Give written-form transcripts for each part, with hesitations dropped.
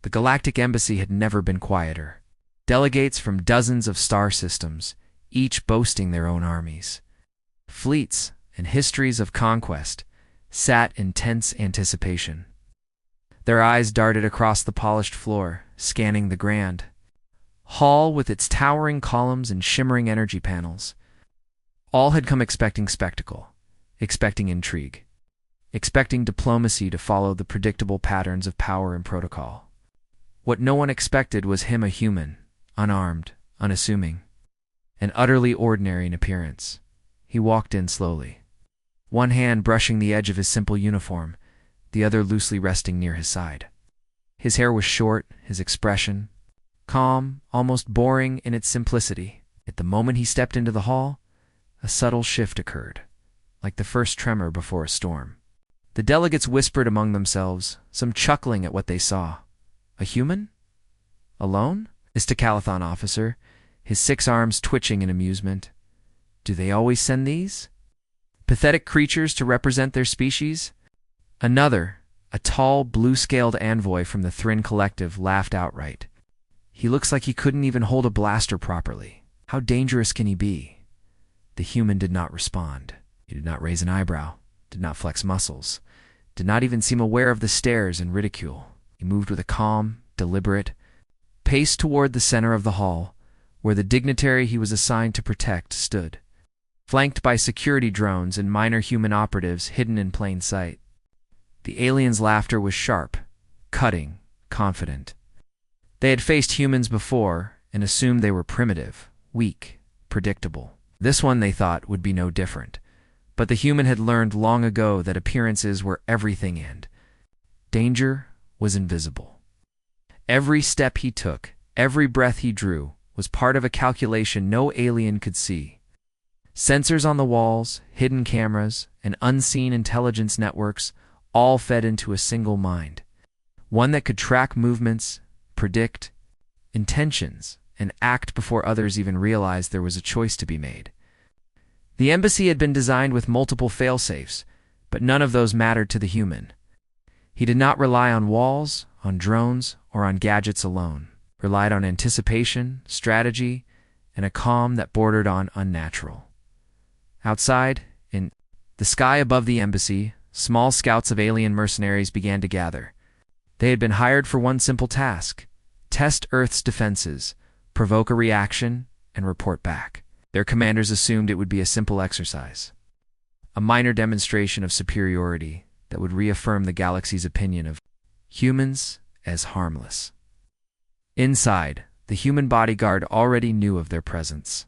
The Galactic Embassy had never been quieter. Delegates from dozens of star systems, each boasting their own armies, fleets, and histories of conquest, sat in tense anticipation. Their eyes darted across the polished floor, scanning the grand hall with its towering columns and shimmering energy panels. All had come expecting spectacle, expecting intrigue, expecting diplomacy to follow the predictable patterns of power and protocol. What no one expected was him, a human, unarmed, unassuming, and utterly ordinary in appearance. He walked in slowly, one hand brushing the edge of his simple uniform, the other loosely resting near his side. His hair was short, his expression calm, almost boring in its simplicity. At the moment he stepped into the hall, a subtle shift occurred, like the first tremor before a storm. The delegates whispered among themselves, some chuckling at what they saw. A human? Alone? This Decalathon officer, his 6 arms twitching in amusement. Do they always send these pathetic creatures to represent their species? Another, a tall, blue-scaled envoy from the Thrin Collective, laughed outright. He looks like he couldn't even hold a blaster properly. How dangerous can he be? The human did not respond. He did not raise an eyebrow, did not flex muscles, did not even seem aware of the stares and ridicule. He moved with a calm, deliberate pace toward the center of the hall, where the dignitary he was assigned to protect stood, flanked by security drones and minor human operatives hidden in plain sight. The aliens' laughter was sharp, cutting, confident. They had faced humans before and assumed they were primitive, weak, predictable. This one, they thought, would be no different. But the human had learned long ago that appearances were everything and danger was invisible. Every step he took, every breath he drew, was part of a calculation no alien could see. Sensors on the walls, hidden cameras, and unseen intelligence networks all fed into a single mind, one that could track movements, predict intentions, and act before others even realized there was a choice to be made. The embassy had been designed with multiple fail-safes, but none of those mattered to the human. He did not rely on walls, on drones, or on gadgets alone. Relied on anticipation, strategy, and a calm that bordered on unnatural. Outside, in the sky above the embassy, small scouts of alien mercenaries began to gather. They had been hired for one simple task: test Earth's defenses, provoke a reaction, and report back. Their commanders assumed it would be a simple exercise, a minor demonstration of superiority that would reaffirm the galaxy's opinion of humans as harmless. Inside, the human bodyguard already knew of their presence.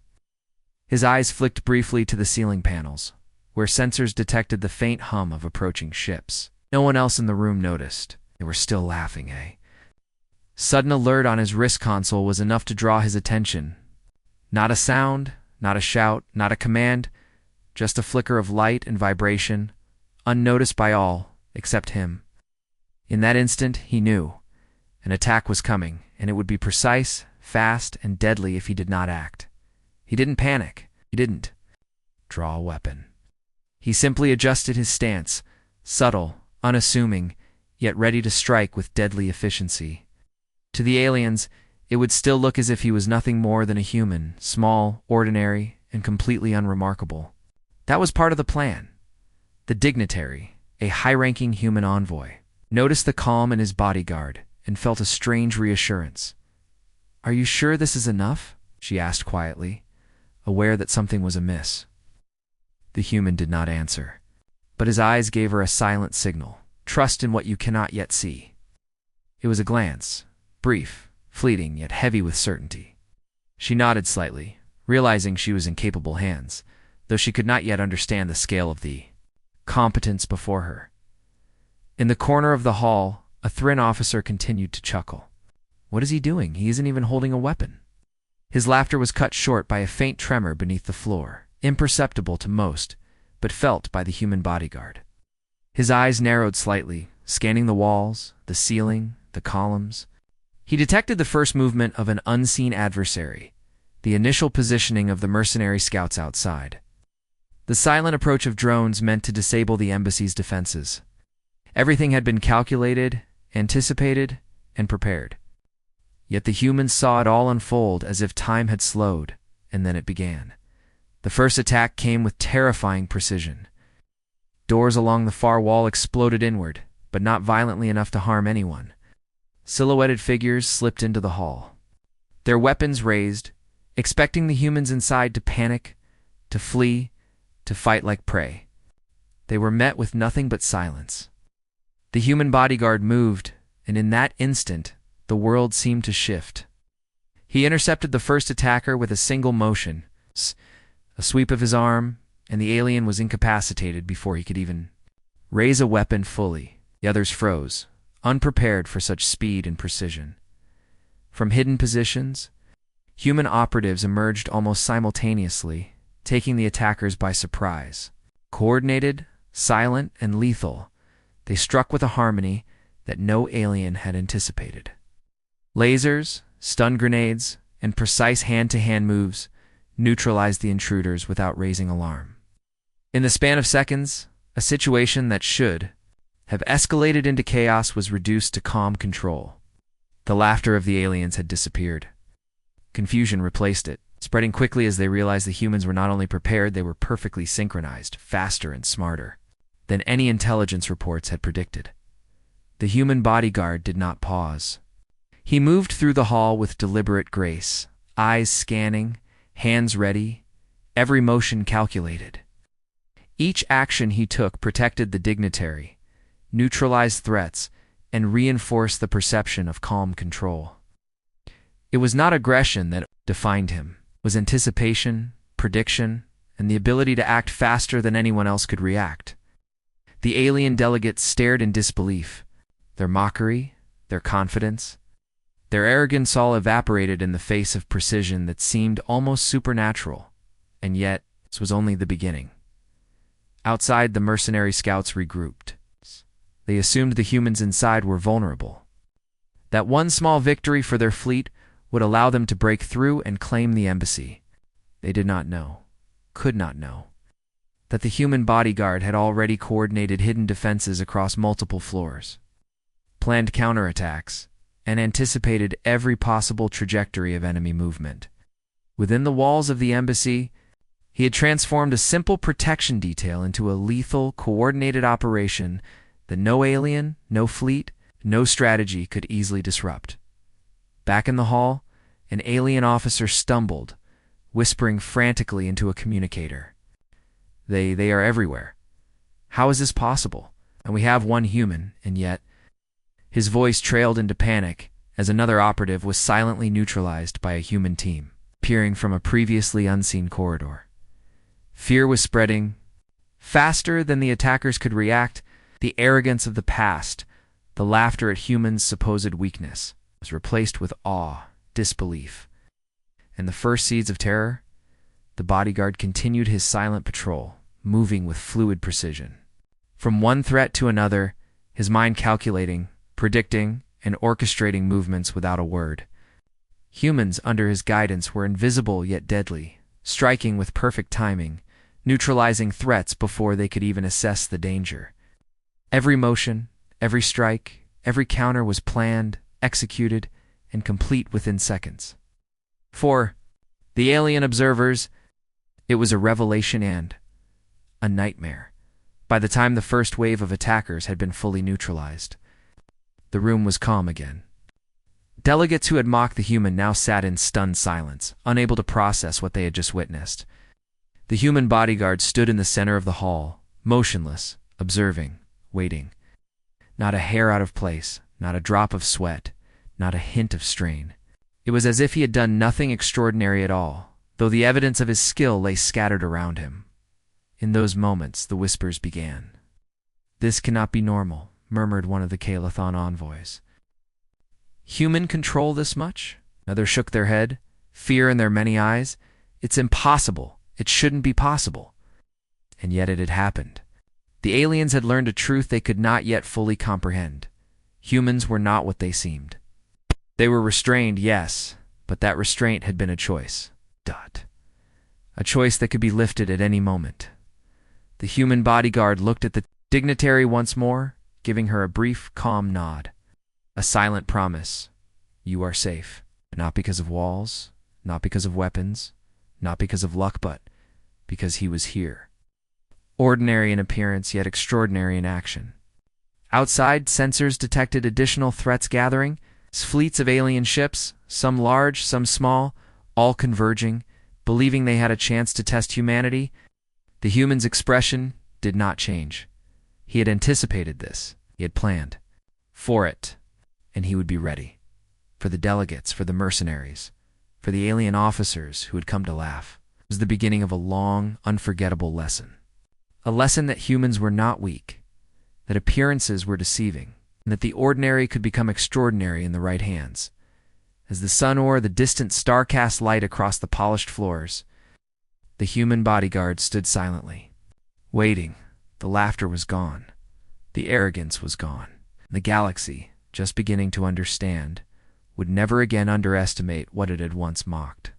His eyes flicked briefly to the ceiling panels, where sensors detected the faint hum of approaching ships. No one else in the room noticed. They were still laughing, eh? Sudden alert on his wrist console was enough to draw his attention. Not a sound, not a shout, not a command, just a flicker of light and vibration, unnoticed by all except him. In that instant, he knew. An attack was coming, and it would be precise, fast, and deadly if he did not act. He didn't panic. He didn't draw a weapon. He simply adjusted his stance, subtle, unassuming, yet ready to strike with deadly efficiency. To the aliens, it would still look as if he was nothing more than a human, small, ordinary, and completely unremarkable. That was part of the plan. The dignitary, a high-ranking human envoy, noticed the calm in his bodyguard and felt a strange reassurance. "Are you sure this is enough?" she asked quietly, aware that something was amiss. The human did not answer, but his eyes gave her a silent signal: trust in what you cannot yet see. It was a glance, brief, fleeting, yet heavy with certainty. She nodded slightly, realizing she was in capable hands, though she could not yet understand the scale of the competence before her. In the corner of the hall, a Thrin officer continued to chuckle. What is he doing? He isn't even holding a weapon. His laughter was cut short by a faint tremor beneath the floor, imperceptible to most, but felt by the human bodyguard. His eyes narrowed slightly, scanning the walls, the ceiling, the columns. He detected the first movement of an unseen adversary, the initial positioning of the mercenary scouts outside. The silent approach of drones meant to disable the embassy's defenses. Everything had been calculated, anticipated, and prepared. Yet the humans saw it all unfold as if time had slowed, and then it began. The first attack came with terrifying precision. Doors along the far wall exploded inward, but not violently enough to harm anyone. Silhouetted figures slipped into the hall, their weapons raised, expecting the humans inside to panic, to flee, to fight like prey. They were met with nothing but silence. The human bodyguard moved, and in that instant, the world seemed to shift. He intercepted the first attacker with a single motion, a sweep of his arm, and the alien was incapacitated before he could even raise a weapon fully. The others froze, unprepared for such speed and precision. From hidden positions, human operatives emerged almost simultaneously, taking the attackers by surprise. Coordinated, silent, and lethal, they struck with a harmony that no alien had anticipated. Lasers, stun grenades, and precise hand-to-hand moves neutralized the intruders without raising alarm. In the span of seconds, a situation that should have escalated into chaos was reduced to calm control. The laughter of the aliens had disappeared. Confusion replaced it, spreading quickly as they realized the humans were not only prepared, they were perfectly synchronized, faster and smarter than any intelligence reports had predicted. The human bodyguard did not pause. He moved through the hall with deliberate grace, eyes scanning, hands ready, every motion calculated. Each action he took protected the dignitary, neutralized threats, and reinforced the perception of calm control. It was not aggression that defined him. It was anticipation, prediction, and the ability to act faster than anyone else could react. The alien delegates stared in disbelief. Their mockery, their confidence, their arrogance all evaporated in the face of precision that seemed almost supernatural. And yet, this was only the beginning. Outside, the mercenary scouts regrouped. They assumed the humans inside were vulnerable. That one small victory for their fleet would allow them to break through and claim the embassy. They did not know, could not know, that the human bodyguard had already coordinated hidden defenses across multiple floors, planned counterattacks, and anticipated every possible trajectory of enemy movement. Within the walls of the embassy, he had transformed a simple protection detail into a lethal, coordinated operation that no alien, no fleet, no strategy could easily disrupt. Back in the hall, an alien officer stumbled, whispering frantically into a communicator. They are everywhere. How is this possible? And we have one human, and yet... His voice trailed into panic as another operative was silently neutralized by a human team, peering from a previously unseen corridor. Fear was spreading. Faster than the attackers could react, the arrogance of the past, the laughter at humans' supposed weakness, was replaced with awe, disbelief. And the first seeds of terror? The bodyguard continued his silent patrol, moving with fluid precision. From one threat to another, his mind calculating, predicting, and orchestrating movements without a word. Humans under his guidance were invisible yet deadly, striking with perfect timing, neutralizing threats before they could even assess the danger. Every motion, every strike, every counter was planned, executed, and complete within seconds. For the alien observers, it was a revelation and a nightmare. By the time the first wave of attackers had been fully neutralized, the room was calm again. Delegates who had mocked the human now sat in stunned silence, unable to process what they had just witnessed. The human bodyguard stood in the center of the hall, motionless, observing, waiting. Not a hair out of place, not a drop of sweat, not a hint of strain. It was as if he had done nothing extraordinary at all, though the evidence of his skill lay scattered around him. In those moments, the whispers began. "This cannot be normal," murmured one of the Calathon envoys. "Human control this much?" Others shook their head, fear in their many eyes. "It's impossible. It shouldn't be possible." And yet it had happened. The aliens had learned a truth they could not yet fully comprehend. Humans were not what they seemed. They were restrained, yes, but that restraint had been a choice. A choice that could be lifted at any moment. The human bodyguard looked at the dignitary once more, giving her a brief, calm nod. A silent promise. You are safe. Not because of walls, not because of weapons, not because of luck, but because he was here. Ordinary in appearance, yet extraordinary in action. Outside, sensors detected additional threats gathering. Fleets of alien ships, some large, some small, all converging, believing they had a chance to test humanity. The human's expression did not change. He had anticipated this. He had planned for it, and he would be ready. For the delegates, for the mercenaries, for the alien officers who had come to laugh. It was the beginning of a long, unforgettable lesson. A lesson that humans were not weak, that appearances were deceiving, and that the ordinary could become extraordinary in the right hands. As the sun or the distant star cast light across the polished floors, the human bodyguard stood silently, waiting. The laughter was gone. The arrogance was gone. The galaxy, just beginning to understand, would never again underestimate what it had once mocked.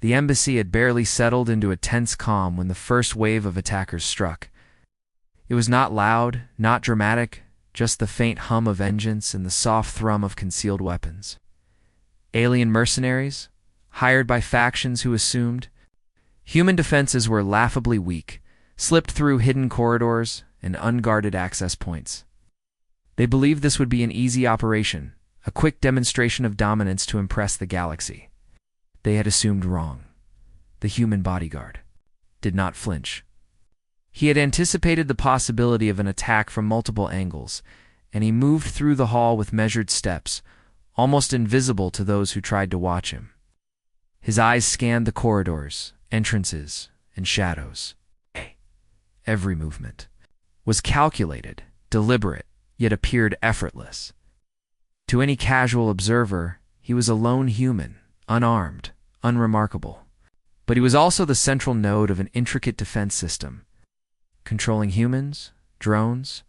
The embassy had barely settled into a tense calm when the first wave of attackers struck. It was not loud, not dramatic, just the faint hum of engines and the soft thrum of concealed weapons. Alien mercenaries, hired by factions who assumed human defenses were laughably weak, slipped through hidden corridors and unguarded access points. They believed this would be an easy operation, a quick demonstration of dominance to impress the galaxy. They had assumed wrong. The human bodyguard did not flinch. He had anticipated the possibility of an attack from multiple angles, and he moved through the hall with measured steps, almost invisible to those who tried to watch him. His eyes scanned the corridors, entrances, and shadows. Every movement was calculated, deliberate, yet appeared effortless. To any casual observer, he was a lone human, unarmed, unremarkable. But he was also the central node of an intricate defense system, controlling humans, drones,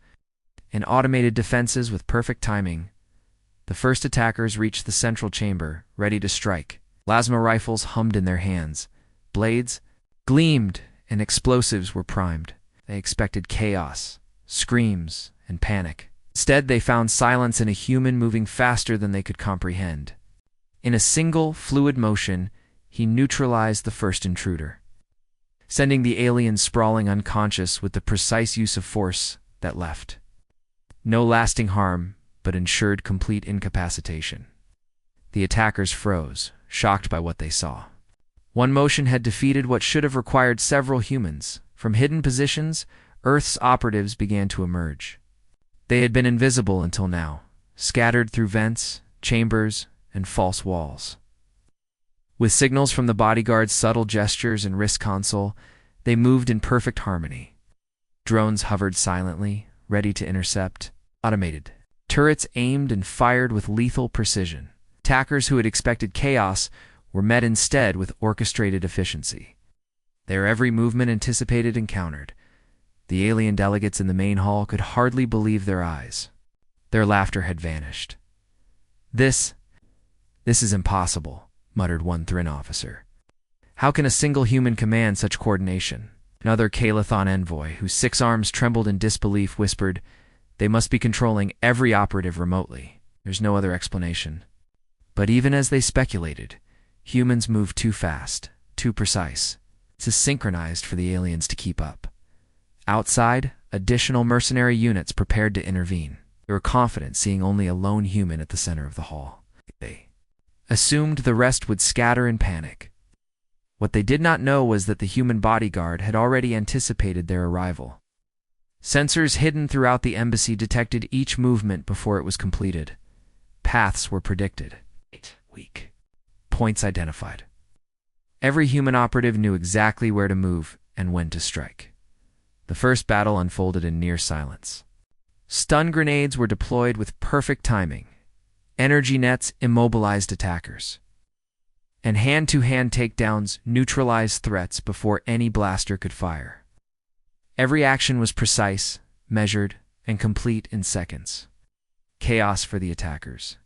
and automated defenses with perfect timing. The first attackers reached the central chamber, ready to strike. Plasma rifles hummed in their hands. Blades gleamed, and explosives were primed. They expected chaos, screams, and panic. Instead, they found silence in a human moving faster than they could comprehend. In a single, fluid motion, he neutralized the first intruder, sending the alien sprawling unconscious with the precise use of force that left no lasting harm, but ensured complete incapacitation. The attackers froze, shocked by what they saw. One motion had defeated what should have required several humans. From hidden positions, Earth's operatives began to emerge. They had been invisible until now, scattered through vents, chambers, and false walls. With signals from the bodyguard's subtle gestures and wrist console, they moved in perfect harmony. Drones hovered silently, ready to intercept. Automated turrets aimed and fired with lethal precision. Attackers who had expected chaos were met instead with orchestrated efficiency. Their every movement anticipated and countered. The alien delegates in the main hall could hardly believe their eyes. Their laughter had vanished. This is impossible, muttered one Thrin officer. How can a single human command such coordination? Another Kalathon envoy, whose 6 arms trembled in disbelief, whispered, they must be controlling every operative remotely. There's no other explanation. But even as they speculated, humans moved too fast, too precise. This is synchronized for the aliens to keep up. Outside, additional mercenary units prepared to intervene. They were confident seeing only a lone human at the center of the hall. They assumed the rest would scatter in panic. What they did not know was that the human bodyguard had already anticipated their arrival. Sensors hidden throughout the embassy detected each movement before it was completed. Paths were predicted. Weak points identified. Every human operative knew exactly where to move and when to strike. The first battle unfolded in near silence. Stun grenades were deployed with perfect timing. Energy nets immobilized attackers. And hand-to-hand takedowns neutralized threats before any blaster could fire. Every action was precise, measured, and complete in seconds. Chaos for the attackers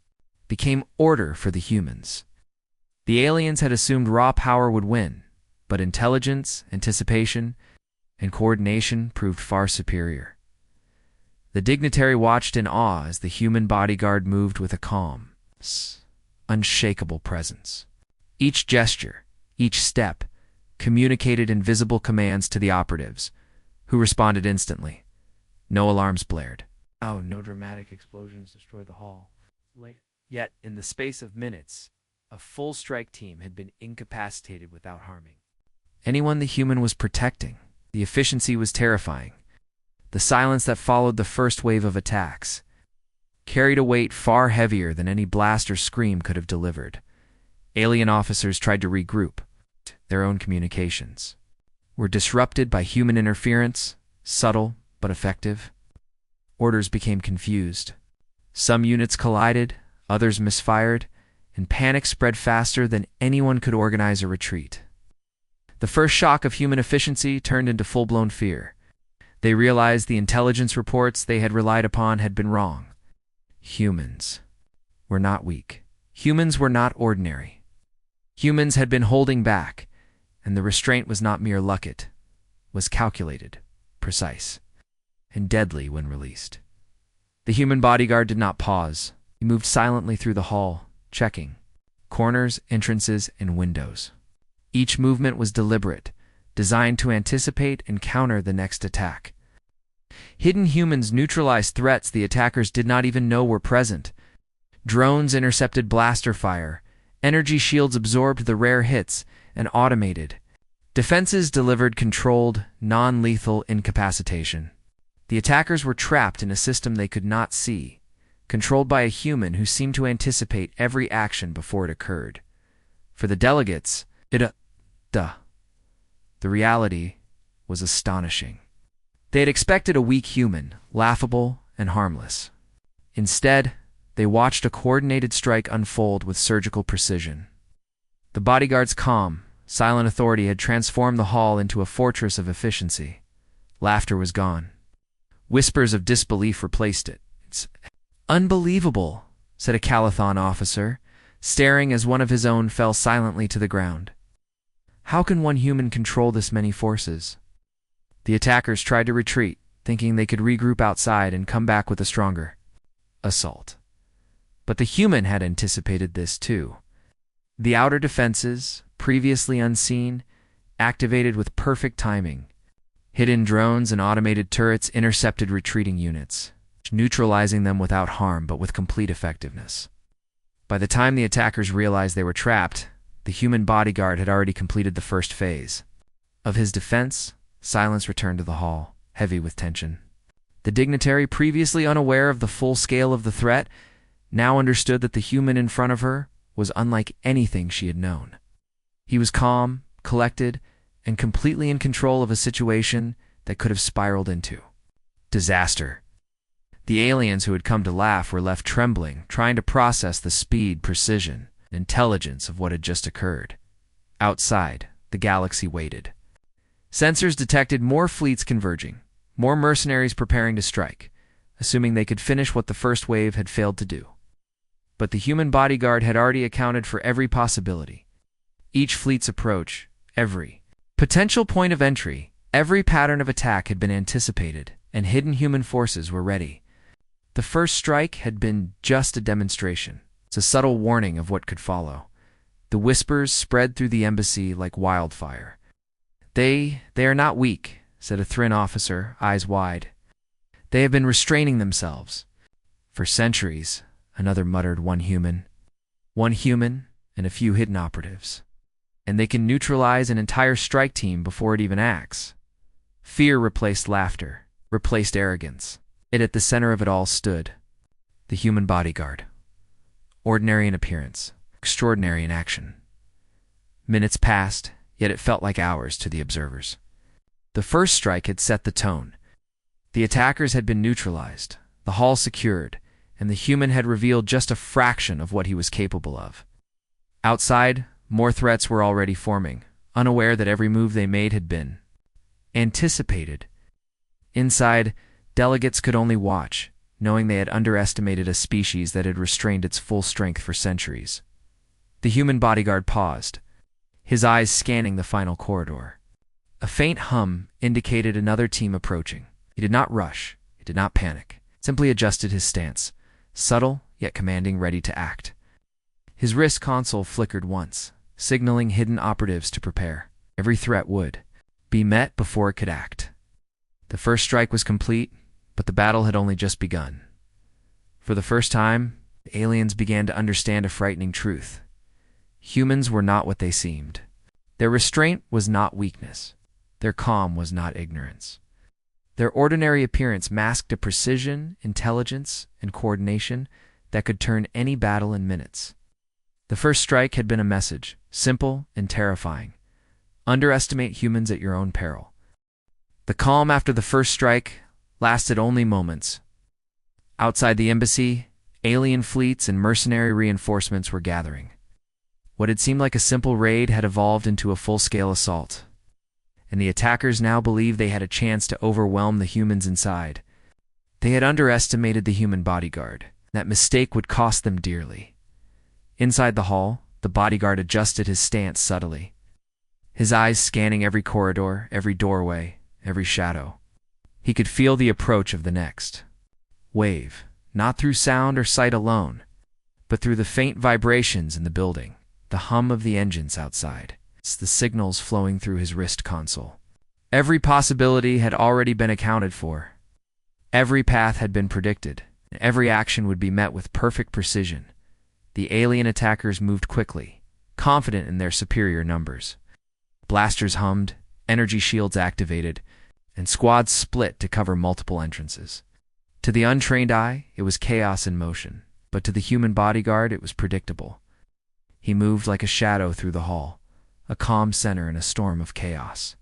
became order for the humans. The aliens had assumed raw power would win, but intelligence, anticipation, and coordination proved far superior. The dignitary watched in awe as the human bodyguard moved with a calm, unshakable presence. Each gesture, each step, communicated invisible commands to the operatives, who responded instantly. No alarms blared. Oh, no dramatic explosions destroyed the hall. Yet, in the space of minutes, a full strike team had been incapacitated without harming anyone the human was protecting. The efficiency was terrifying. The silence that followed the first wave of attacks carried a weight far heavier than any blast or scream could have delivered. Alien officers tried to regroup. Their own communications were disrupted by human interference, subtle but effective. Orders became confused. Some units collided, others misfired, and panic spread faster than anyone could organize a retreat. The first shock of human efficiency turned into full-blown fear. They realized the intelligence reports they had relied upon had been wrong. Humans were not weak. Humans were not ordinary. Humans had been holding back, and the restraint was not mere luck, it was calculated, precise, and deadly when released. The human bodyguard did not pause. He moved silently through the hall, checking corners, entrances, and windows. Each movement was deliberate, designed to anticipate and counter the next attack. Hidden humans neutralized threats the attackers did not even know were present. Drones intercepted blaster fire, energy shields absorbed the rare hits, and automated defenses delivered controlled, non-lethal incapacitation. The attackers were trapped in a system they could not see, controlled by a human who seemed to anticipate every action before it occurred. For the delegates, the reality was astonishing. They had expected a weak human, laughable and harmless. Instead, they watched a coordinated strike unfold with surgical precision. The bodyguard's calm, silent authority had transformed the hall into a fortress of efficiency. Laughter was gone. Whispers of disbelief replaced it. "It's unbelievable," said a Calathon officer, staring as one of his own fell silently to the ground. "How can one human control this many forces?" The attackers tried to retreat, thinking they could regroup outside and come back with a stronger assault. But the human had anticipated this too. The outer defenses, previously unseen, activated with perfect timing. Hidden drones and automated turrets intercepted retreating units, neutralizing them without harm but with complete effectiveness. By the time the attackers realized they were trapped, the human bodyguard had already completed the first phase of his defense. Silence returned to the hall, heavy with tension. The dignitary, previously unaware of the full scale of the threat, now understood that the human in front of her was unlike anything she had known. He was calm, collected, and completely in control of a situation that could have spiraled into disaster. The aliens who had come to laugh were left trembling, trying to process the speed, precision, and intelligence of what had just occurred. Outside, the galaxy waited. Sensors detected more fleets converging, more mercenaries preparing to strike, assuming they could finish what the first wave had failed to do. But the human bodyguard had already accounted for every possibility. Each fleet's approach, every potential point of entry, every pattern of attack had been anticipated, and hidden human forces were ready. The first strike had been just a demonstration. It's a subtle warning of what could follow. The whispers spread through the embassy like wildfire. They are not weak," said a Thrin officer, eyes wide. "They have been restraining themselves for centuries," another muttered. One human and a few hidden operatives. And they can neutralize an entire strike team before it even acts." Fear replaced laughter, replaced arrogance. At the center of it all stood the human bodyguard. Ordinary in appearance, extraordinary in action. Minutes passed, yet it felt like hours to the observers. The first strike had set the tone. The attackers had been neutralized, the hall secured, and the human had revealed just a fraction of what he was capable of. Outside, more threats were already forming, unaware that every move they made had been anticipated. Inside, delegates could only watch, knowing they had underestimated a species that had restrained its full strength for centuries. The human bodyguard paused, his eyes scanning the final corridor. A faint hum indicated another team approaching. He did not rush. He did not panic. simply adjusted his stance, subtle yet commanding, ready to act. His wrist console flickered once, signaling hidden operatives to prepare. Every threat would be met before it could act. The first strike was complete, but the battle had only just begun. For the first time, the aliens began to understand a frightening truth. Humans were not what they seemed. Their restraint was not weakness. Their calm was not ignorance. Their ordinary appearance masked a precision, intelligence, and coordination that could turn any battle in minutes. The first strike had been a message, simple and terrifying. Underestimate humans at your own peril. The calm after the first strike lasted only moments. Outside the embassy, alien fleets and mercenary reinforcements were gathering. What had seemed like a simple raid had evolved into a full-scale assault, and the attackers now believed they had a chance to overwhelm the humans inside. They had underestimated the human bodyguard. That mistake would cost them dearly. Inside the hall, the bodyguard adjusted his stance subtly, his eyes scanning every corridor, every doorway, every shadow. He could feel the approach of the next wave, not through sound or sight alone, but through the faint vibrations in the building, the hum of the engines outside, the signals flowing through his wrist console. Every possibility had already been accounted for. Every path had been predicted, and every action would be met with perfect precision. The alien attackers moved quickly, confident in their superior numbers. Blasters hummed, energy shields activated, and squads split to cover multiple entrances. To the untrained eye, it was chaos in motion, but to the human bodyguard, it was predictable. He moved like a shadow through the hall, a calm center in a storm of chaos.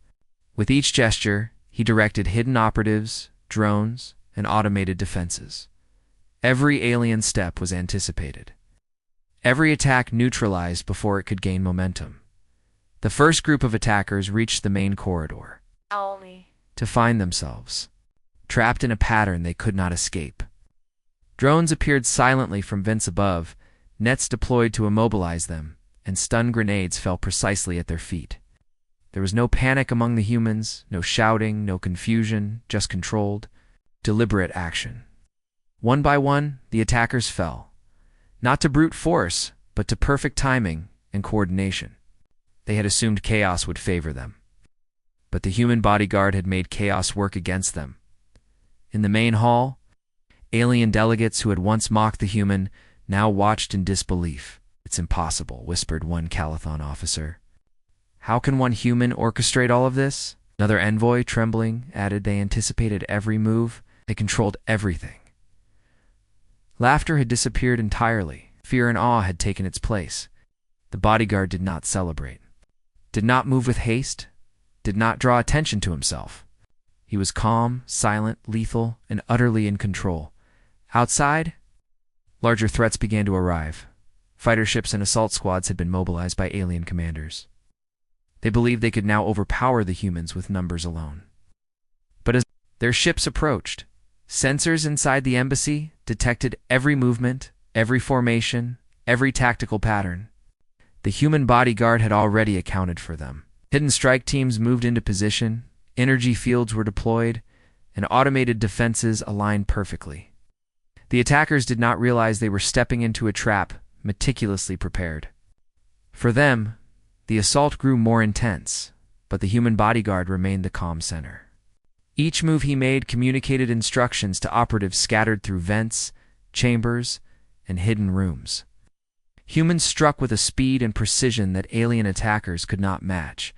With each gesture, he directed hidden operatives, drones, and automated defenses. Every alien step was anticipated. Every attack neutralized before it could gain momentum. The first group of attackers reached the main corridor, only to find themselves trapped in a pattern they could not escape. Drones appeared silently from vents above, nets deployed to immobilize them, and stun grenades fell precisely at their feet. There was no panic among the humans, no shouting, no confusion, just controlled, deliberate action. One by one, the attackers fell, not to brute force, but to perfect timing and coordination. They had assumed chaos would favor them. But the human bodyguard had made chaos work against them. In the main hall, alien delegates who had once mocked the human now watched in disbelief. "It's impossible," whispered one Calathon officer. "How can one human orchestrate all of this?" Another envoy, trembling, added they anticipated every move. They controlled everything. Laughter had disappeared entirely. Fear and awe had taken its place. The bodyguard did not celebrate, did not move with haste, did not draw attention to himself. He was calm, silent, lethal, and utterly in control. Outside, larger threats began to arrive. Fighter ships and assault squads had been mobilized by alien commanders. They believed they could now overpower the humans with numbers alone. But as their ships approached, sensors inside the embassy detected every movement, every formation, every tactical pattern. The human bodyguard had already accounted for them. Hidden strike teams moved into position, energy fields were deployed, and automated defenses aligned perfectly. The attackers did not realize they were stepping into a trap meticulously prepared. For them, the assault grew more intense, but the human bodyguard remained the calm center. Each move he made communicated instructions to operatives scattered through vents, chambers, and hidden rooms. Humans struck with a speed and precision that alien attackers could not match.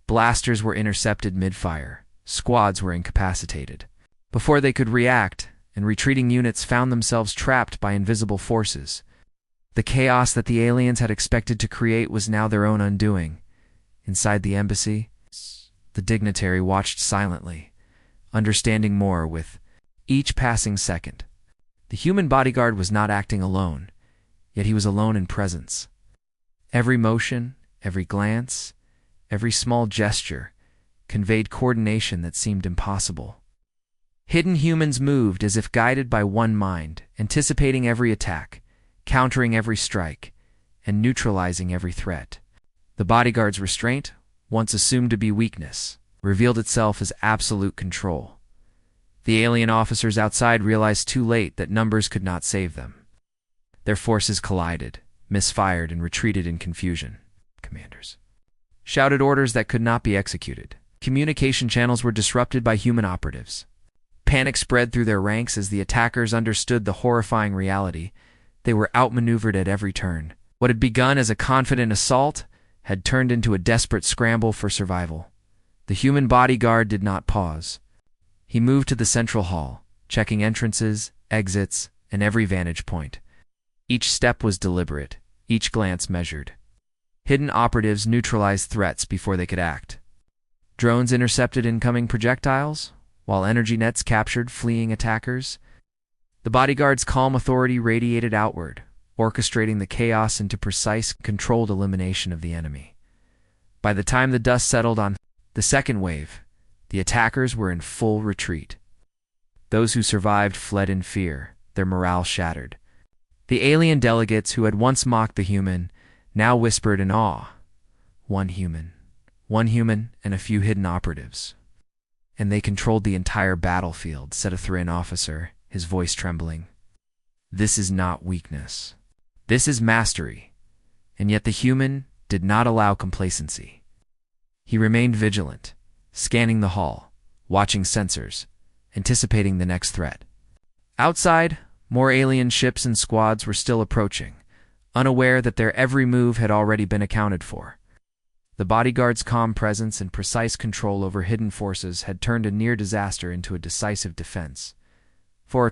Blasters were intercepted mid-fire. Squads were incapacitated before they could react, and retreating units found themselves trapped by invisible forces. The chaos that the aliens had expected to create was now their own undoing. Inside the embassy, the dignitary watched silently, understanding more with each passing second. The human bodyguard was not acting alone, yet he was alone in presence. Every motion, every glance, every small gesture conveyed coordination that seemed impossible. Hidden humans moved as if guided by one mind, anticipating every attack, countering every strike, and neutralizing every threat. The bodyguard's restraint, once assumed to be weakness, revealed itself as absolute control. The alien officers outside realized too late that numbers could not save them. Their forces collided, misfired, and retreated in confusion. Commanders shouted orders that could not be executed. Communication channels were disrupted by human operatives. Panic spread through their ranks as the attackers understood the horrifying reality. They were outmaneuvered at every turn. What had begun as a confident assault had turned into a desperate scramble for survival. The human bodyguard did not pause. He moved to the central hall, checking entrances, exits, and every vantage point. Each step was deliberate, each glance measured. Hidden operatives neutralized threats before they could act. Drones intercepted incoming projectiles, while energy nets captured fleeing attackers. The bodyguard's calm authority radiated outward, orchestrating the chaos into precise, controlled elimination of the enemy. By the time the dust settled on the second wave, the attackers were in full retreat. Those who survived fled in fear, their morale shattered. The alien delegates who had once mocked the human now whispered in awe. One human and a few hidden operatives. And they controlled the entire battlefield, said a Thrin officer, his voice trembling. This is not weakness. This is mastery. And yet the human did not allow complacency. He remained vigilant, scanning the hall, watching sensors, anticipating the next threat. Outside, more alien ships and squads were still approaching, unaware that their every move had already been accounted for. The bodyguard's calm presence and precise control over hidden forces had turned a near disaster into a decisive defense. For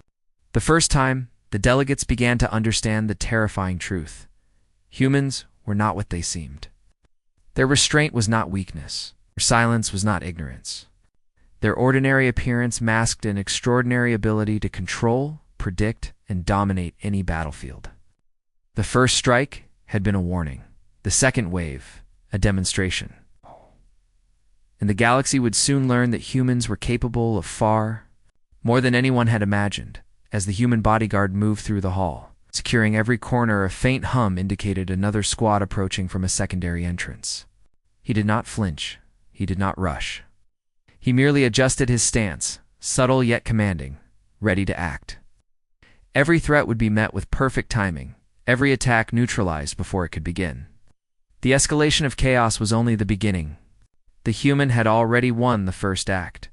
the first time, the delegates began to understand the terrifying truth. Humans were not what they seemed. Their restraint was not weakness. Their silence was not ignorance. Their ordinary appearance masked an extraordinary ability to control, predict, and dominate any battlefield. The first strike had been a warning. The second wave, a demonstration. And the galaxy would soon learn that humans were capable of far more than anyone had imagined. As the human bodyguard moved through the hall, securing every corner, a faint hum indicated another squad approaching from a secondary entrance. He did not flinch. He did not rush. He merely adjusted his stance, subtle yet commanding, ready to act. Every threat would be met with perfect timing, every attack neutralized before it could begin. The escalation of chaos was only the beginning. The human had already won the first act.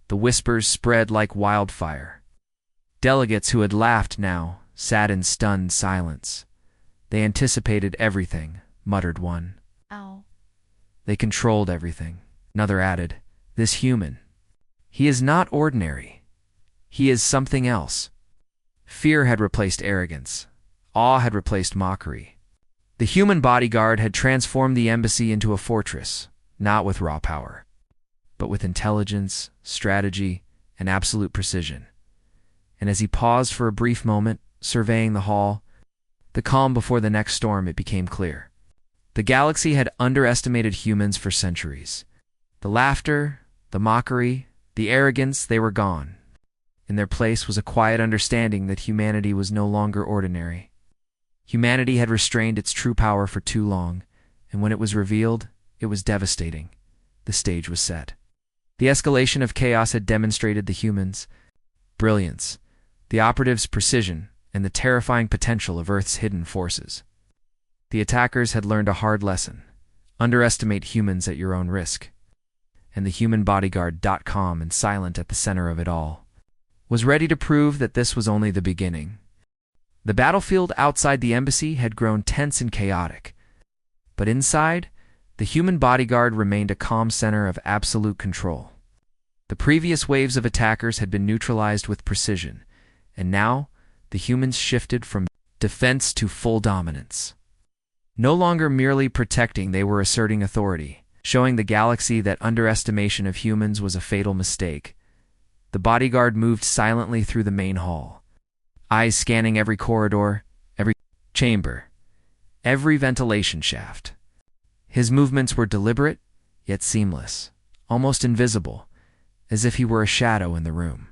The whispers spread like wildfire. Delegates who had laughed now sat in stunned silence. They anticipated everything, muttered one. Ow. They controlled everything. Another added, this human. He is not ordinary. He is something else. Fear had replaced arrogance. Awe had replaced mockery. The human bodyguard had transformed the embassy into a fortress, not with raw power, but with intelligence, strategy, and absolute precision. And as he paused for a brief moment, surveying the hall, the calm before the next storm, it became clear. The galaxy had underestimated humans for centuries. The laughter, the mockery, the arrogance, they were gone. In their place was a quiet understanding that humanity was no longer ordinary. Humanity had restrained its true power for too long, and when it was revealed, it was devastating. The stage was set. The escalation of chaos had demonstrated the humans' brilliance, the operatives' precision, and the terrifying potential of Earth's hidden forces. The attackers had learned a hard lesson. Underestimate humans at your own risk. And the human bodyguard, calm and silent at the center of it all, was ready to prove that this was only the beginning. The battlefield outside the embassy had grown tense and chaotic. But inside, the human bodyguard remained a calm center of absolute control. The previous waves of attackers had been neutralized with precision, and now the humans shifted from defense to full dominance. No longer merely protecting, they were asserting authority, showing the galaxy that underestimation of humans was a fatal mistake. The bodyguard moved silently through the main hall, eyes scanning every corridor, every chamber, every ventilation shaft. His movements were deliberate, yet seamless, almost invisible, as if he were a shadow in the room.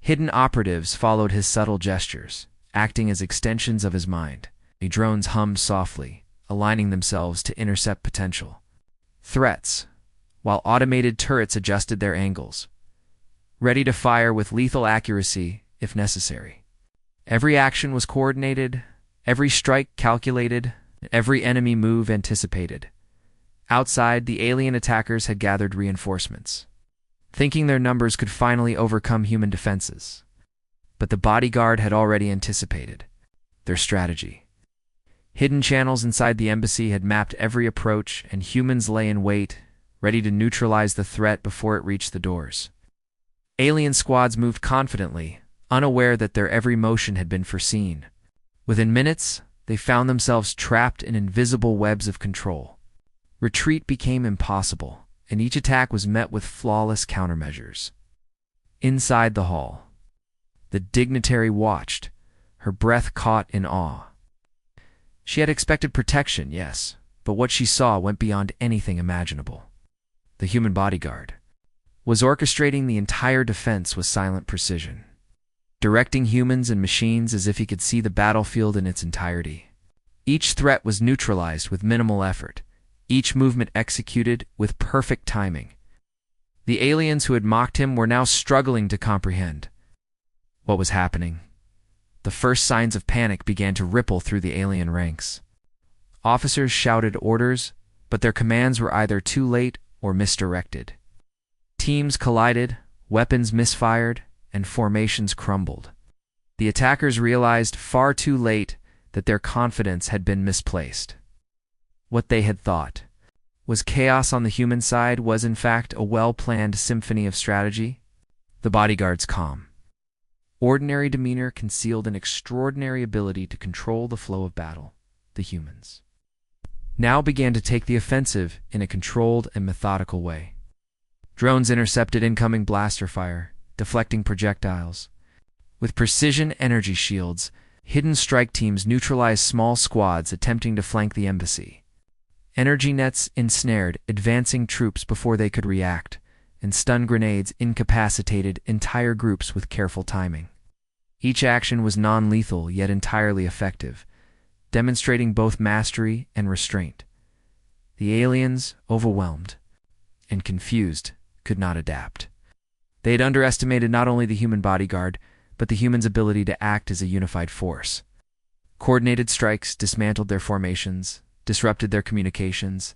Hidden operatives followed his subtle gestures, acting as extensions of his mind. The drones hummed softly, aligning themselves to intercept potential threats, while automated turrets adjusted their angles, ready to fire with lethal accuracy if necessary. Every action was coordinated, every strike calculated, every enemy move anticipated. Outside, the alien attackers had gathered reinforcements, thinking their numbers could finally overcome human defenses. But the Bodyguard had already anticipated their strategy. Hidden channels inside the embassy had mapped every approach, and humans lay in wait, ready to neutralize the threat before it reached the doors. Alien squads moved confidently, unaware that their every motion had been foreseen. Within minutes, they found themselves trapped in invisible webs of control. Retreat became impossible, and each attack was met with flawless countermeasures. Inside the hall, the dignitary watched, her breath caught in awe. She had expected protection, yes, but what she saw went beyond anything imaginable. The human bodyguard was orchestrating the entire defense with silent precision, directing humans and machines as if he could see the battlefield in its entirety. Each threat was neutralized with minimal effort, each movement executed with perfect timing. The aliens who had mocked him were now struggling to comprehend what was happening. The first signs of panic began to ripple through the alien ranks. Officers shouted orders, but their commands were either too late or misdirected. Teams collided, weapons misfired, and formations crumbled. The attackers realized far too late that their confidence had been misplaced. What they had thought was chaos on the human side was in fact a well-planned symphony of strategy. The bodyguard's calm, ordinary demeanor concealed an extraordinary ability to control the flow of battle. The humans now began to take the offensive in a controlled and methodical way. Drones intercepted incoming blaster fire, deflecting projectiles. With precision energy shields, hidden strike teams neutralized small squads attempting to flank the embassy. Energy nets ensnared advancing troops before they could react, and stun grenades incapacitated entire groups with careful timing. Each action was non-lethal yet entirely effective, demonstrating both mastery and restraint. The aliens, overwhelmed and confused, could not adapt. They had underestimated not only the human bodyguard, but the humans' ability to act as a unified force. Coordinated strikes dismantled their formations, disrupted their communications,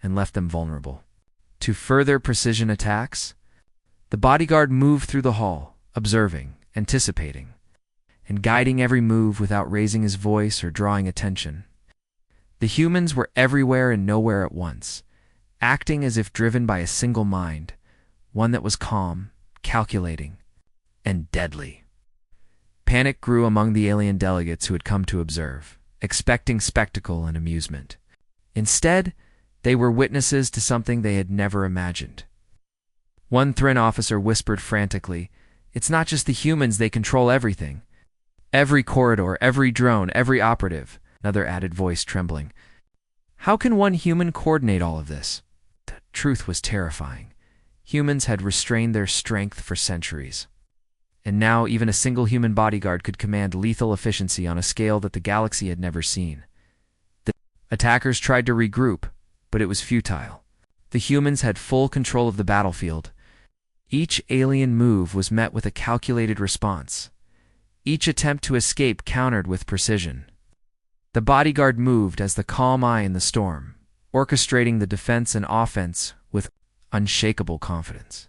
and left them vulnerable to further precision attacks. The bodyguard moved through the hall, observing, anticipating, and guiding every move without raising his voice or drawing attention. The humans were everywhere and nowhere at once, acting as if driven by a single mind, one that was calm, calculating, and deadly. Panic grew among the alien delegates who had come to observe, expecting spectacle and amusement. Instead, they were witnesses to something they had never imagined. One Thrin officer whispered frantically, "It's not just the humans, they control everything. Every corridor, every drone, every operative." Another added voice trembling. "How can one human coordinate all of this?" The truth was terrifying. Humans had restrained their strength for centuries, and now even a single human bodyguard could command lethal efficiency on a scale that the galaxy had never seen. The attackers tried to regroup, but it was futile. The humans had full control of the battlefield. Each alien move was met with a calculated response. Each attempt to escape countered with precision. The bodyguard moved as the calm eye in the storm, orchestrating the defense and offense with unshakable confidence.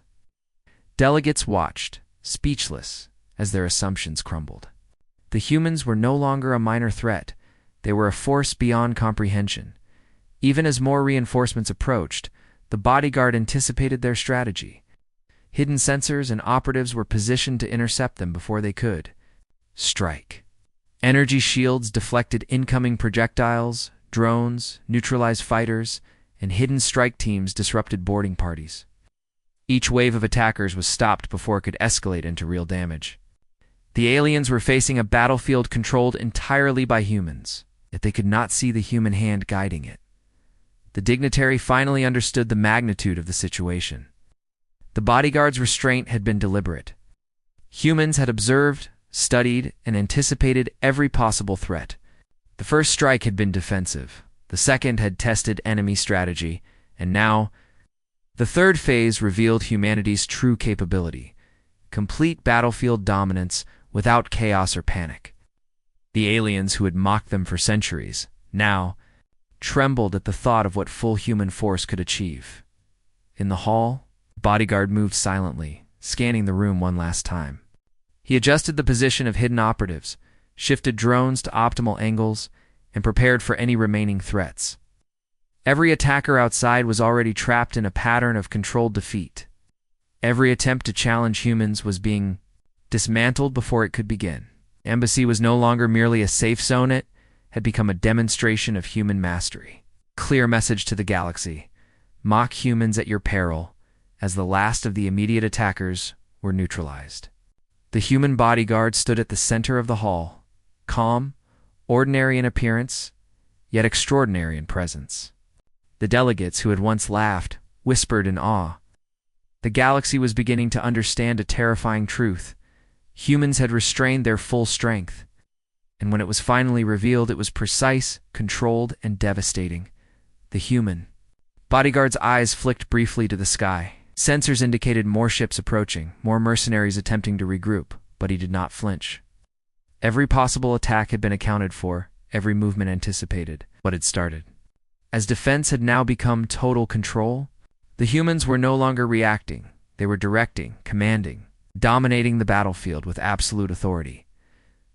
Delegates watched, speechless, as their assumptions crumbled. The humans were no longer a minor threat. They were a force beyond comprehension. Even as more reinforcements approached, the bodyguard anticipated their strategy. Hidden sensors and operatives were positioned to intercept them before they could strike. Energy shields deflected incoming projectiles, drones, neutralized fighters, and hidden strike teams disrupted boarding parties. Each wave of attackers was stopped before it could escalate into real damage. The aliens were facing a battlefield controlled entirely by humans, yet they could not see the human hand guiding it. The dignitary finally understood the magnitude of the situation. The bodyguard's restraint had been deliberate. Humans had observed, studied, and anticipated every possible threat. The first strike had been defensive. The second had tested enemy strategy, and now, the third phase revealed humanity's true capability. complete battlefield dominance without chaos or panic. The aliens who had mocked them for centuries now trembled at the thought of what full human force could achieve. In the hall, Bodyguard moved silently, scanning the room one last time. He adjusted the position of hidden operatives, shifted drones to optimal angles, and prepared for any remaining threats. Every attacker outside was already trapped in a pattern of controlled defeat. Every attempt to challenge humans was being dismantled before it could begin. Embassy was no longer merely a safe zone, it had become a demonstration of human mastery. Clear message to the galaxy: mock humans at your peril, as the last of the immediate attackers were neutralized. The human bodyguard stood at the center of the hall, calm, ordinary in appearance, yet extraordinary in presence. The delegates who had once laughed whispered in awe. The galaxy was beginning to understand a terrifying truth. Humans had restrained their full strength, and when it was finally revealed, it was precise, controlled, and devastating. The human bodyguard's eyes flicked briefly to the sky. Sensors indicated more ships approaching, more mercenaries attempting to regroup, but he did not flinch. Every possible attack had been accounted for, every movement anticipated. What had started as defense had now become total control. The humans were no longer reacting. They were directing, commanding, dominating the battlefield with absolute authority.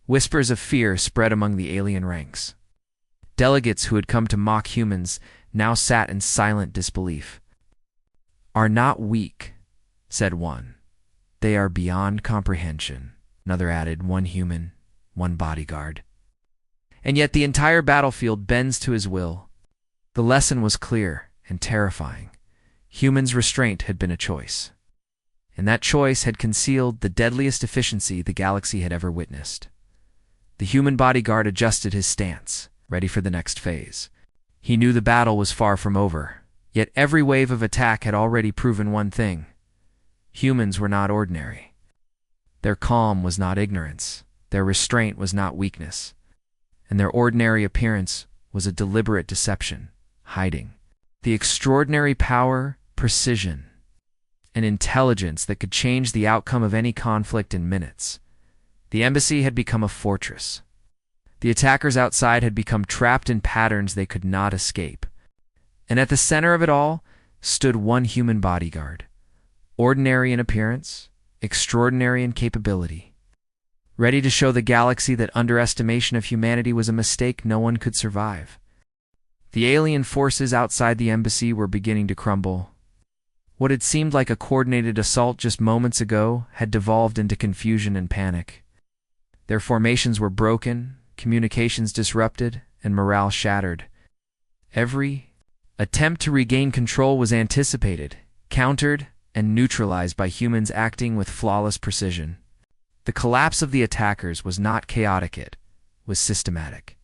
Whispers of fear spread among the alien ranks. Delegates who had come to mock humans now sat in silent disbelief. "Are not weak," said one. "They are beyond comprehension," another added, one human, one bodyguard. And yet the entire battlefield bends to his will. The lesson was clear and terrifying. Humans' restraint had been a choice, and that choice had concealed the deadliest efficiency the galaxy had ever witnessed. The human bodyguard adjusted his stance, ready for the next phase. He knew the battle was far from over, yet every wave of attack had already proven one thing: humans were not ordinary. Their calm was not ignorance, their restraint was not weakness, and their ordinary appearance was a deliberate deception, hiding the extraordinary power, precision, and intelligence that could change the outcome of any conflict in minutes. The embassy had become a fortress. The attackers outside had become trapped in patterns they could not escape. And at the center of it all stood one human bodyguard, ordinary in appearance, extraordinary in capability, ready to show the galaxy that underestimation of humanity was a mistake no one could survive. The alien forces outside the embassy were beginning to crumble. What had seemed like a coordinated assault just moments ago had devolved into confusion and panic. Their formations were broken, communications disrupted, and morale shattered. Every attempt to regain control was anticipated, countered, and neutralized by humans acting with flawless precision. The collapse of the attackers was not chaotic, it was systematic,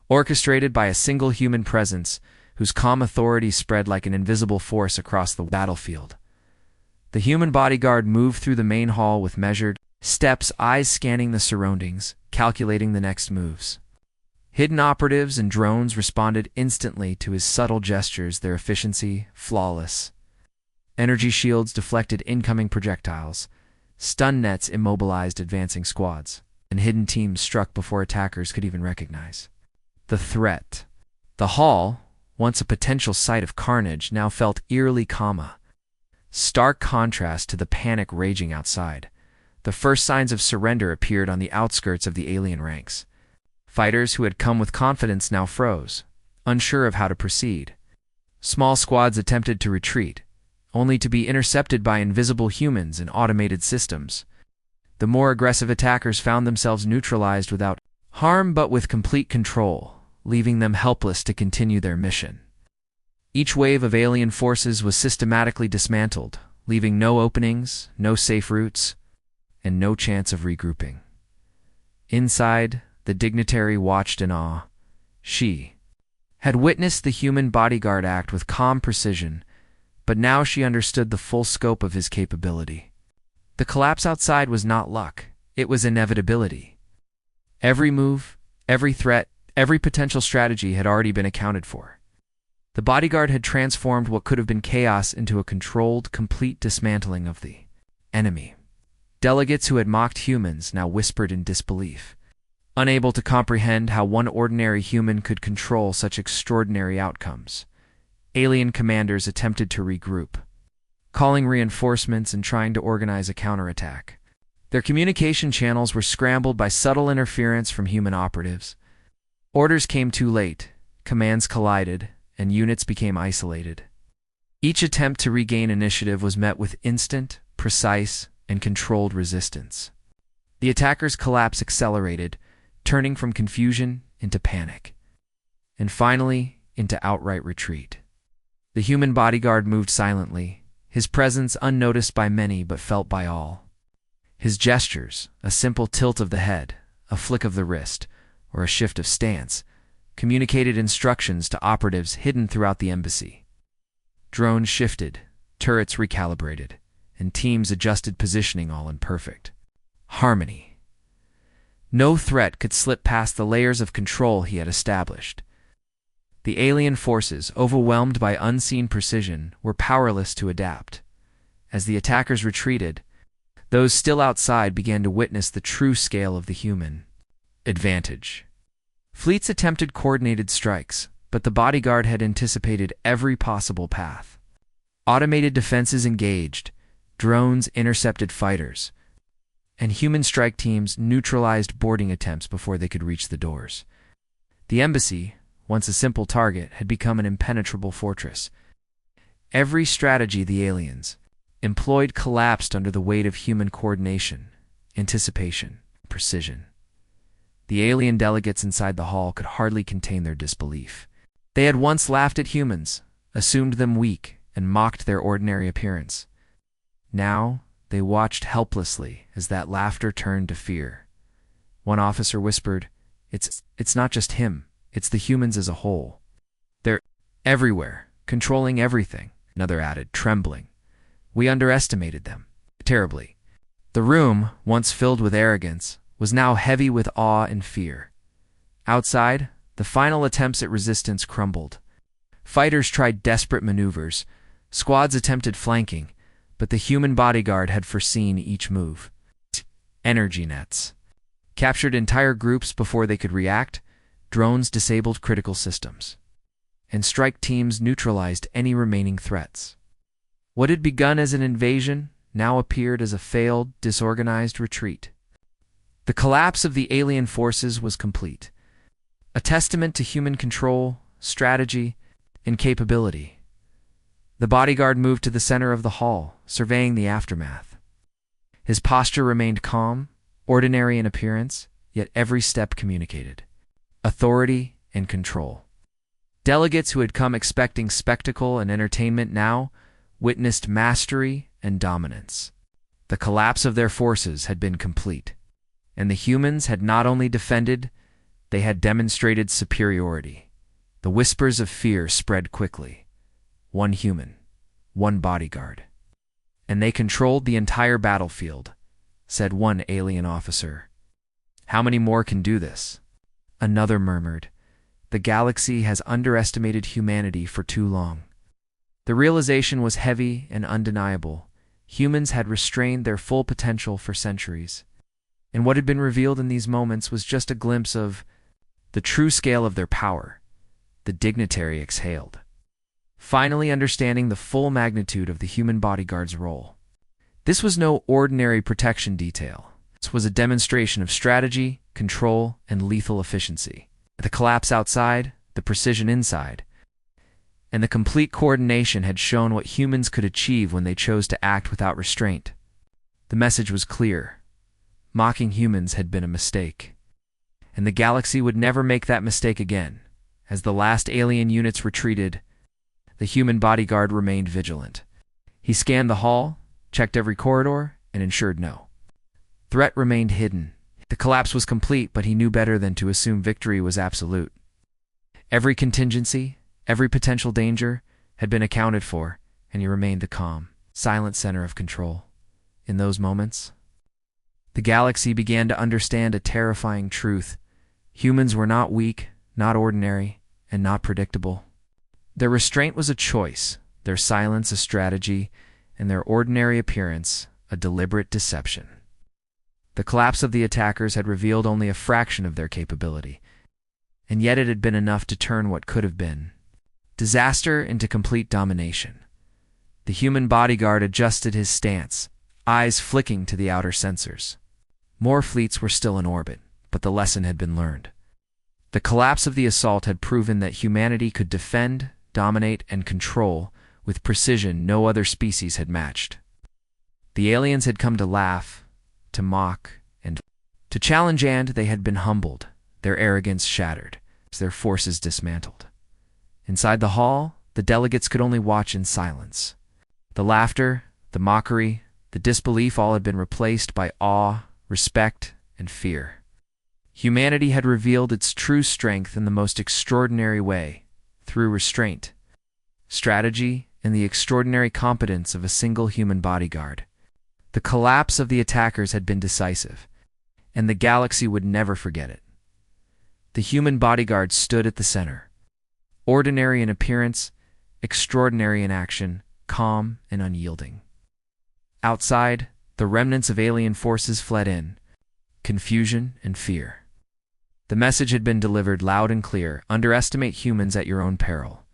orchestrated by a single human presence whose calm authority spread like an invisible force across the battlefield. The human bodyguard moved through the main hall with measured steps, eyes scanning the surroundings, calculating the next moves. Hidden operatives and drones responded instantly to his subtle gestures, their efficiency flawless. Energy shields deflected incoming projectiles. Stun nets immobilized advancing squads, and hidden teams struck before attackers could even recognize the threat. The hall, once a potential site of carnage, now felt eerily calm. Stark contrast to the panic raging outside. The first signs of surrender appeared on the outskirts of the alien ranks. Fighters who had come with confidence now froze, unsure of how to proceed. Small squads attempted to retreat, only to be intercepted by invisible humans and automated systems. The more aggressive attackers found themselves neutralized without harm but with complete control, leaving them helpless to continue their mission. Each wave of alien forces was systematically dismantled, leaving no openings, no safe routes, and no chance of regrouping. Inside, the dignitary watched in awe. She had witnessed the human bodyguard act with calm precision, but now she understood the full scope of his capability. The collapse outside was not luck, it was inevitability. Every move, every threat, every potential strategy had already been accounted for. The bodyguard had transformed what could have been chaos into a controlled, complete dismantling of the enemy. Delegates who had mocked humans now whispered in disbelief, unable to comprehend how one ordinary human could control such extraordinary outcomes. Alien commanders attempted to regroup, calling reinforcements and trying to organize a counterattack. Their communication channels were scrambled by subtle interference from human operatives. Orders came too late, commands collided, and units became isolated. Each attempt to regain initiative was met with instant, precise, and controlled resistance. The attackers' collapse accelerated, turning from confusion into panic, and finally into outright retreat. The human bodyguard moved silently, his presence unnoticed by many but felt by all. His gestures, a simple tilt of the head, a flick of the wrist, or a shift of stance, communicated instructions to operatives hidden throughout the embassy. Drones shifted, turrets recalibrated, and teams adjusted positioning, all in perfect harmony. No threat could slip past the layers of control he had established. The alien forces, overwhelmed by unseen precision, were powerless to adapt. As the attackers retreated, those still outside began to witness the true scale of the human advantage. Fleets attempted coordinated strikes, but the bodyguard had anticipated every possible path. Automated defenses engaged, drones intercepted fighters, and human strike teams neutralized boarding attempts before they could reach the doors. The embassy, once a simple target, had become an impenetrable fortress. Every strategy the aliens employed collapsed under the weight of human coordination, anticipation, precision. The alien delegates inside the hall could hardly contain their disbelief. They had once laughed at humans, assumed them weak, and mocked their ordinary appearance. Now, they watched helplessly as that laughter turned to fear. One officer whispered, It's not just him, it's the humans as a whole. They're everywhere, controlling everything," another added, trembling. "We underestimated them terribly." The room, once filled with arrogance, was now heavy with awe and fear. Outside, the final attempts at resistance crumbled. Fighters tried desperate maneuvers, squads attempted flanking, but the human bodyguard had foreseen each move. Energy nets captured entire groups before they could react, drones disabled critical systems, and strike teams neutralized any remaining threats. What had begun as an invasion now appeared as a failed, disorganized retreat. The collapse of the alien forces was complete, a testament to human control, strategy, and capability. The bodyguard moved to the center of the hall, surveying the aftermath. His posture remained calm, ordinary in appearance, yet every step communicated authority and control. Delegates who had come expecting spectacle and entertainment now witnessed mastery and dominance. The collapse of their forces had been complete, and the humans had not only defended, they had demonstrated superiority. The whispers of fear spread quickly. One human, one bodyguard. "And they controlled the entire battlefield," said one alien officer. "How many more can do this?" Another murmured, "The galaxy has underestimated humanity for too long." The realization was heavy and undeniable. Humans had restrained their full potential for centuries, and what had been revealed in these moments was just a glimpse of the true scale of their power. The dignitary exhaled, finally understanding the full magnitude of the human bodyguard's role. This was no ordinary protection detail. This was a demonstration of strategy, control, and lethal efficiency. The collapse outside, the precision inside, and the complete coordination had shown what humans could achieve when they chose to act without restraint. The message was clear. Mocking humans had been a mistake, and the galaxy would never make that mistake again. As the last alien units retreated, the human bodyguard remained vigilant. He scanned the hall, checked every corridor, and ensured no threat remained hidden. The collapse was complete, but he knew better than to assume victory was absolute. Every contingency, every potential danger had been accounted for, and he remained the calm, silent center of control. In those moments, the galaxy began to understand a terrifying truth. Humans were not weak, not ordinary, and not predictable. Their restraint was a choice, their silence a strategy, and their ordinary appearance a deliberate deception. The collapse of the attackers had revealed only a fraction of their capability, and yet it had been enough to turn what could have been disaster into complete domination. The human bodyguard adjusted his stance, eyes flicking to the outer sensors. More fleets were still in orbit, but the lesson had been learned. The collapse of the assault had proven that humanity could defend, dominate, and control with precision no other species had matched. The aliens had come to laugh, to mock, and to challenge, and they had been humbled, their arrogance shattered, their forces dismantled. Inside the hall, the delegates could only watch in silence. The laughter, the mockery, the disbelief all had been replaced by awe, respect, and fear. Humanity had revealed its true strength in the most extraordinary way, through restraint, strategy, and the extraordinary competence of a single human bodyguard. The collapse of the attackers had been decisive, and the galaxy would never forget it. The human bodyguard stood at the center, ordinary in appearance, extraordinary in action, calm and unyielding. Outside, the remnants of alien forces fled in, confusion and fear. The message had been delivered loud and clear: underestimate humans at your own peril.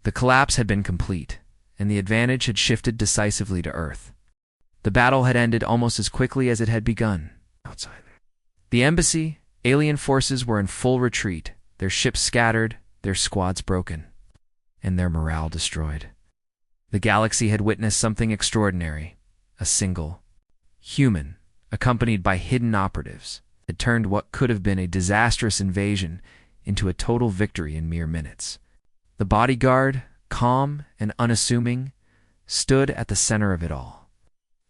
The collapse had been complete, and the advantage had shifted decisively to Earth. The battle had ended almost as quickly as it had begun. Outside, the embassy, alien forces were in full retreat, their ships scattered, their squads broken, and their morale destroyed. The galaxy had witnessed something extraordinary. A single human, accompanied by hidden operatives, had turned what could have been a disastrous invasion into a total victory in mere minutes. The bodyguard, calm and unassuming, stood at the center of it all.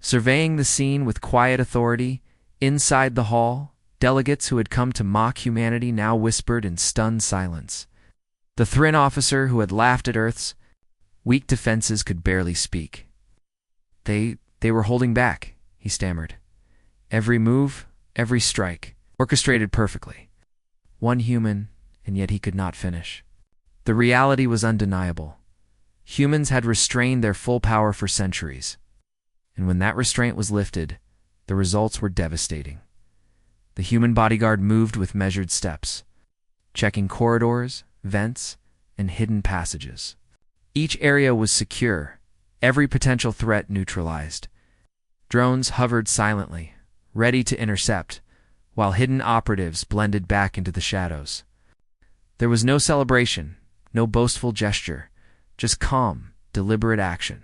Surveying the scene with quiet authority, inside the hall, delegates who had come to mock humanity now whispered in stunned silence. The Thrin officer who had laughed at Earth's weak defenses could barely speak. They were holding back, he stammered. Every move, every strike, orchestrated perfectly. One human, and yet he could not finish. The reality was undeniable. Humans had restrained their full power for centuries, and when that restraint was lifted, the results were devastating. The human bodyguard moved with measured steps, checking corridors, vents, and hidden passages. Each area was secure, every potential threat neutralized. Drones hovered silently, ready to intercept, while hidden operatives blended back into the shadows. There was no celebration, no boastful gesture, just calm, deliberate action.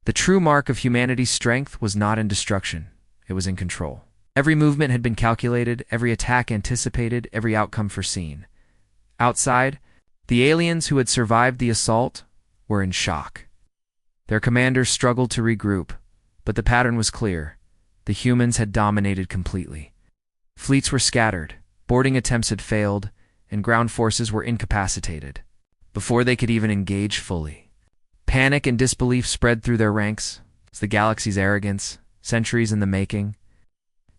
The true mark of humanity's strength was not in destruction, it was in control. Every movement had been calculated, every attack anticipated, every outcome foreseen. Outside, the aliens who had survived the assault were in shock. Their commanders struggled to regroup, but the pattern was clear. The humans had dominated completely. Fleets were scattered, boarding attempts had failed, and ground forces were incapacitated before they could even engage fully. Panic and disbelief spread through their ranks as the galaxy's arrogance, centuries in the making,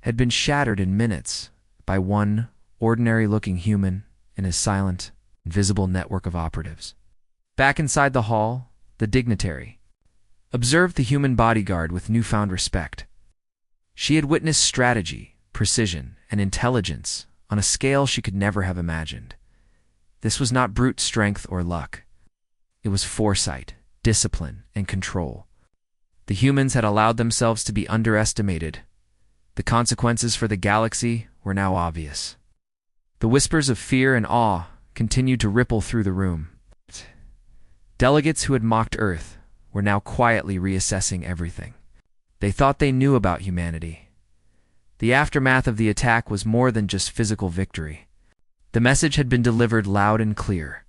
had been shattered in minutes by one ordinary-looking human and his silent, invisible network of operatives. Back inside the hall, the dignitary observed the human bodyguard with newfound respect. She had witnessed strategy, precision, and intelligence on a scale she could never have imagined. This was not brute strength or luck. It was foresight, discipline, and control. The humans had allowed themselves to be underestimated. The consequences for the galaxy were now obvious. The whispers of fear and awe continued to ripple through the room. Delegates who had mocked Earth were now quietly reassessing everything. They thought they knew about humanity. The aftermath of the attack was more than just physical victory. The message had been delivered loud and clear.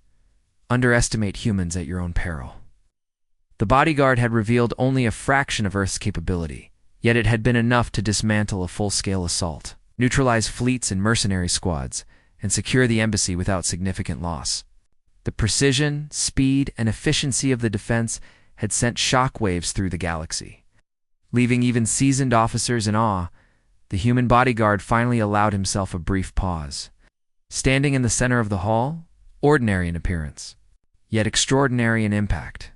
Underestimate humans at your own peril. The bodyguard had revealed only a fraction of Earth's capability, yet it had been enough to dismantle a full-scale assault, neutralize fleets and mercenary squads, and secure the embassy without significant loss. The precision, speed, and efficiency of the defense had sent shockwaves through the galaxy. Leaving even seasoned officers in awe, the human bodyguard finally allowed himself a brief pause. Standing in the center of the hall, ordinary in appearance, yet extraordinary in impact.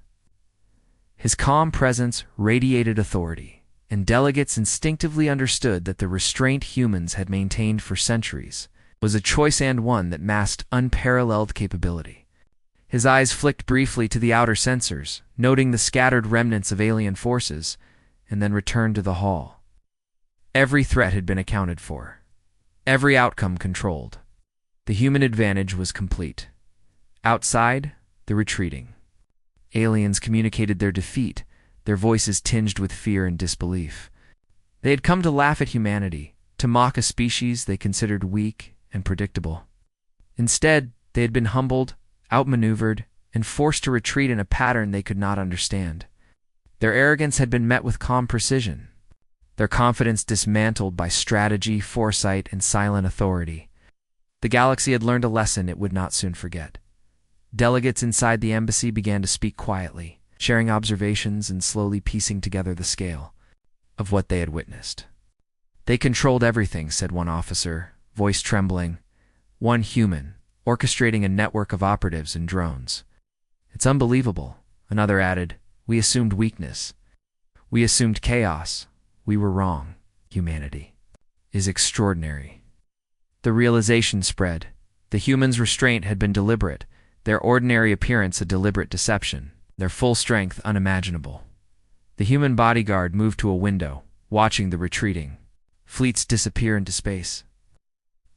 His calm presence radiated authority, and delegates instinctively understood that the restraint humans had maintained for centuries was a choice and one that masked unparalleled capability. His eyes flicked briefly to the outer sensors, noting the scattered remnants of alien forces, and then returned to the hall. Every threat had been accounted for, every outcome controlled. The human advantage was complete. Outside, the retreating. Aliens communicated their defeat, their voices tinged with fear and disbelief. They had come to laugh at humanity, to mock a species they considered weak and predictable. Instead, they had been humbled, outmaneuvered, and forced to retreat in a pattern they could not understand. Their arrogance had been met with calm precision, their confidence dismantled by strategy, foresight, and silent authority. The galaxy had learned a lesson it would not soon forget. Delegates inside the embassy began to speak quietly, sharing observations and slowly piecing together the scale of what they had witnessed. "They controlled everything," said one officer, voice trembling. "One human, orchestrating a network of operatives and drones. It's unbelievable," another added. "We assumed weakness. We assumed chaos. We were wrong. Humanity is extraordinary." The realization spread. The humans' restraint had been deliberate, their ordinary appearance a deliberate deception, their full strength unimaginable. The human bodyguard moved to a window, watching the retreating fleets disappear into space.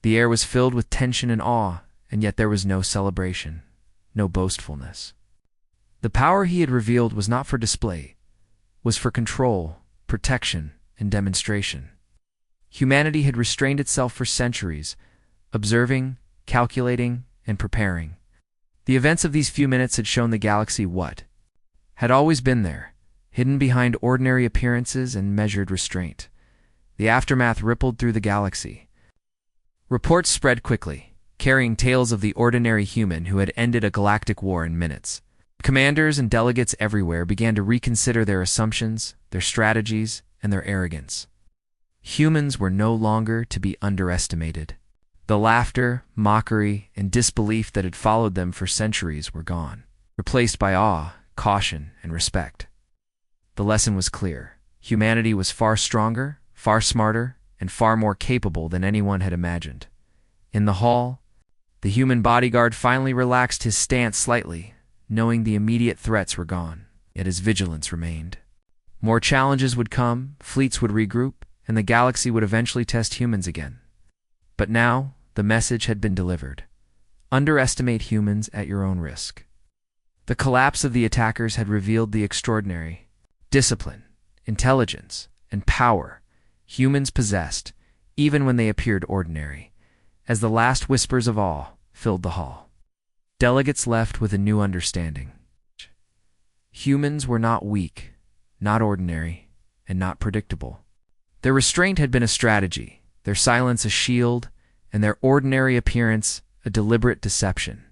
The air was filled with tension and awe, and yet there was no celebration, no boastfulness. The power he had revealed was not for display, was for control, protection, and demonstration. Humanity had restrained itself for centuries, observing, calculating, and preparing. The events of these few minutes had shown the galaxy what had always been there, hidden behind ordinary appearances and measured restraint. The aftermath rippled through the galaxy. Reports spread quickly, carrying tales of the ordinary human who had ended a galactic war in minutes. Commanders and delegates everywhere began to reconsider their assumptions, their strategies, and their arrogance. Humans were no longer to be underestimated. The laughter, mockery, and disbelief that had followed them for centuries were gone, replaced by awe, caution, and respect. The lesson was clear. Humanity was far stronger, far smarter, and far more capable than anyone had imagined. In the hall, the human bodyguard finally relaxed his stance slightly, knowing the immediate threats were gone, yet his vigilance remained. More challenges would come, fleets would regroup, and the galaxy would eventually test humans again. But now, the message had been delivered. Underestimate humans at your own risk. The collapse of the attackers had revealed the extraordinary discipline, intelligence, and power humans possessed, even when they appeared ordinary, as the last whispers of awe filled the hall. Delegates left with a new understanding. Humans were not weak, not ordinary, and not predictable. Their restraint had been a strategy, their silence a shield, and their ordinary appearance a deliberate deception.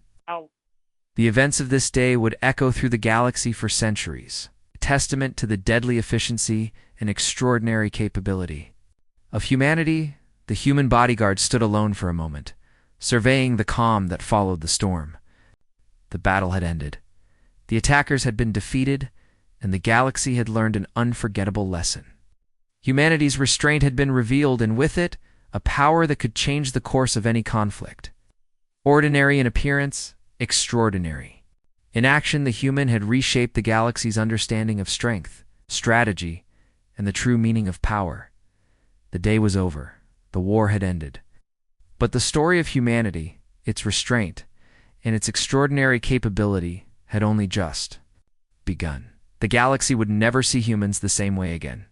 The events of this day would echo through the galaxy for centuries, a testament to the deadly efficiency and extraordinary capability of humanity. The human bodyguard stood alone for a moment, surveying the calm that followed the storm. The battle had ended. The attackers had been defeated, and the galaxy had learned an unforgettable lesson. Humanity's restraint had been revealed, and with it, a power that could change the course of any conflict. Ordinary in appearance, extraordinary. In action, the human had reshaped the galaxy's understanding of strength, strategy, and the true meaning of power. The day was over. The war had ended. But the story of humanity, its restraint, and its extraordinary capability had only just begun. The galaxy would never see humans the same way again.